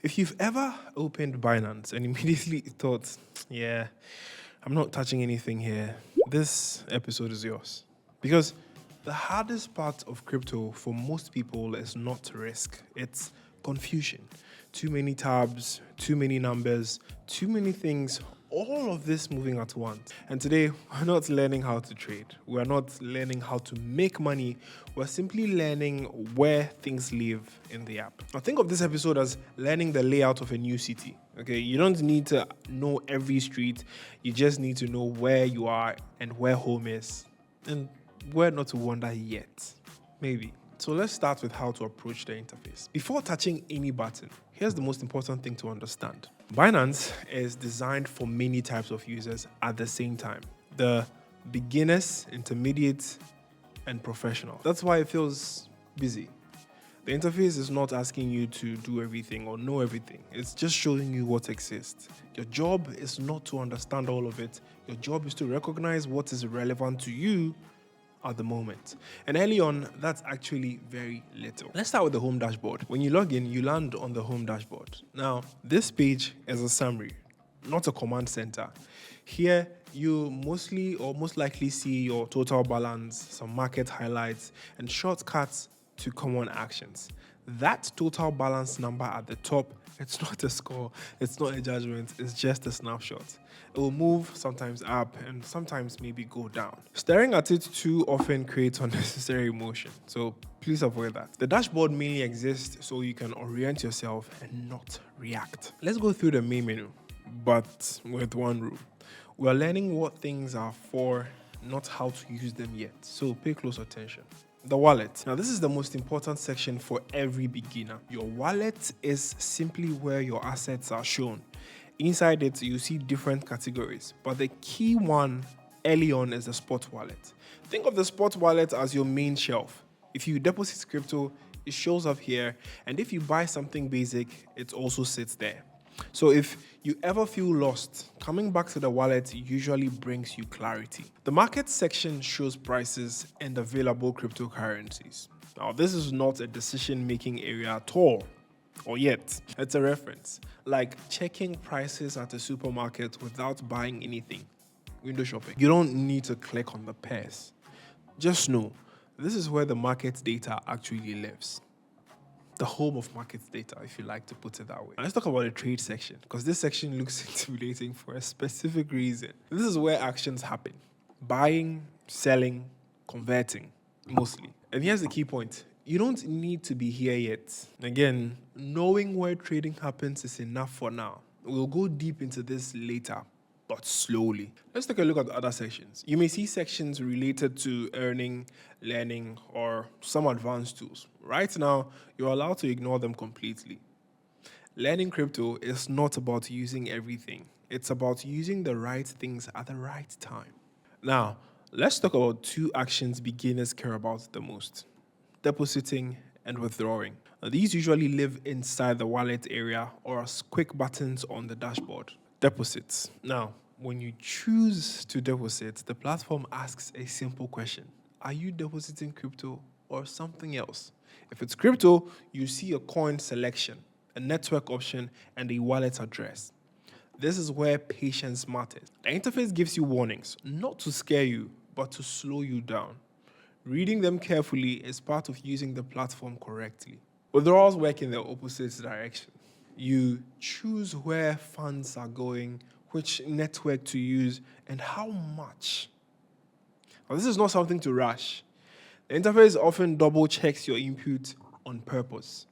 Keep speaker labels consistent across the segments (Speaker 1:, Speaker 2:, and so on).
Speaker 1: If you've ever opened Binance and immediately thought, yeah, I'm not touching anything here, this episode is yours. Because the hardest part of crypto for most people is not risk, it's confusion. Too many tabs, too many numbers, too many things, all of this moving at once. And today, we're not learning how to trade. We're not learning how to make money. We're simply learning where things live in the app. Now, think of this episode as learning the layout of a new city. Okay, you don't need to know every street. You just need to know where you are and where home is, and where not to wander yet. Maybe. So let's start with how to approach the interface. Before touching any button, here's the most important thing to understand. Binance is designed for many types of users at the same time. The beginners, intermediate, and professional. That's why it feels busy. The interface is not asking you to do everything or know everything. It's just showing you what exists. Your job is not to understand all of it. Your job is to recognize what is relevant to you at the moment. And early on, that's actually very little. Let's start with the home dashboard. When you log in, you land on the home dashboard. Now, this page is a summary, not a command center. Here, you mostly or most likely see your total balance, some market highlights, and shortcuts to common actions. That total balance number at the top, it's not a score, it's not a judgment, it's just a snapshot. It will move sometimes up and sometimes maybe go down. Staring at it too often creates unnecessary emotion, so please avoid that. The dashboard mainly exists so you can orient yourself and not react. Let's go through the main menu, but with one rule. We're learning what things are for, not how to use them yet, so pay close attention. The wallet. Now, this is the most important section for every beginner. Your wallet is simply where your assets are shown. Inside it, you see different categories, but the key one early on is the spot wallet. Think of the spot wallet as your main shelf. If you deposit crypto, it shows up here, and if you buy something basic, it also sits there. So if you ever feel lost, coming back to the wallet usually brings you clarity. The market section shows prices and available cryptocurrencies. Now, this is not a decision-making area at all, or yet. It's a reference, like checking prices at a supermarket without buying anything. Window shopping. You don't need to click on the pairs. Just know, this is where the market data actually lives. The home of market data, if you like to put it that way. Now let's talk about the trade section, because this section looks intimidating for a specific reason. This is where actions happen. Buying, selling, converting, mostly. And here's the key point. You don't need to be here yet. Again, knowing where trading happens is enough for now. We'll go deep into this later, but slowly. Let's take a look at the other sections. You may see sections related to earning, learning, or some advanced tools. Right now, you're allowed to ignore them completely. Learning crypto is not about using everything. It's about using the right things at the right time. Now, let's talk about two actions beginners care about the most: depositing and withdrawing. Now, these usually live inside the wallet area or as quick buttons on the dashboard. Deposits. Now, when you choose to deposit, the platform asks a simple question. Are you depositing crypto or something else? If it's crypto, you see a coin selection, a network option, and a wallet address. This is where patience matters. The interface gives you warnings, not to scare you, but to slow you down. Reading them carefully is part of using the platform correctly. Withdrawals work in the opposite direction. You choose where funds are going, which network to use, and how much. Now, this is not something to rush. The interface often double checks your input on purpose.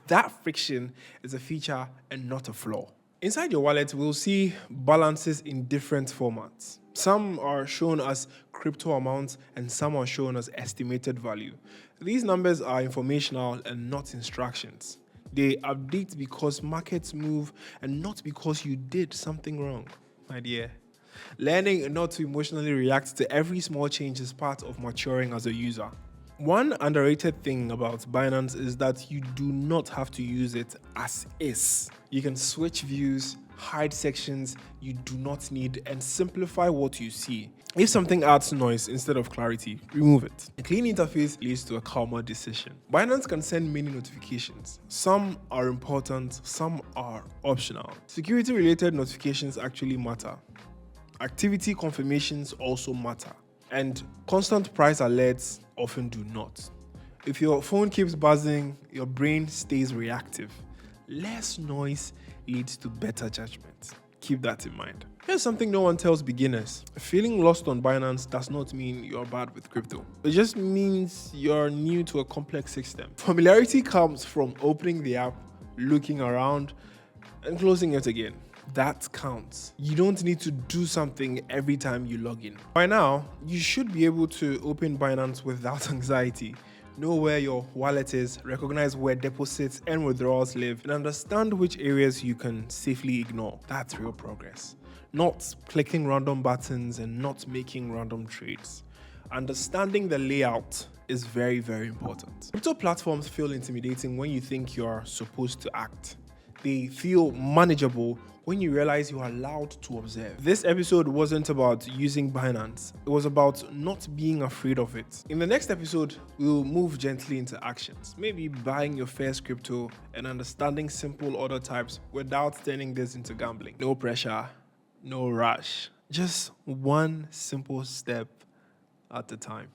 Speaker 1: That friction is a feature and not a flaw. Inside your wallet, we'll see balances in different formats. Some are shown as crypto amounts and some are shown as estimated value. These numbers are informational and not instructions. They update because markets move and not because you did something wrong, my dear. Learning not to emotionally react to every small change is part of maturing as a user. One underrated thing about Binance is that you do not have to use it as is. You can switch views, hide sections you do not need, and simplify what you see. If something adds noise instead of clarity, remove it. A clean interface leads to a calmer decision. Binance can send many notifications. Some are important, some are optional. Security-related notifications actually matter. Activity confirmations also matter. And constant price alerts often do not. If your phone keeps buzzing, your brain stays reactive. Less noise leads to better judgment. Keep that in mind. Here's something no one tells beginners. Feeling lost on Binance does not mean you're bad with crypto. It just means you're new to a complex system. Familiarity comes from opening the app, looking around, and closing it again. That counts. You don't need to do something every time you log in. By now, you should be able to open Binance without anxiety. Know where your wallet is, recognize where deposits and withdrawals live, and understand which areas you can safely ignore. That's real progress. Not clicking random buttons and not making random trades. Understanding the layout is very, very important. Crypto platforms feel intimidating when you think you're supposed to act. They feel manageable when you realize you are allowed to observe. This episode wasn't about using Binance. It was about not being afraid of it. In the next episode, we'll move gently into actions. Maybe buying your first crypto and understanding simple order types without turning this into gambling. No pressure, no rush. Just one simple step at a time.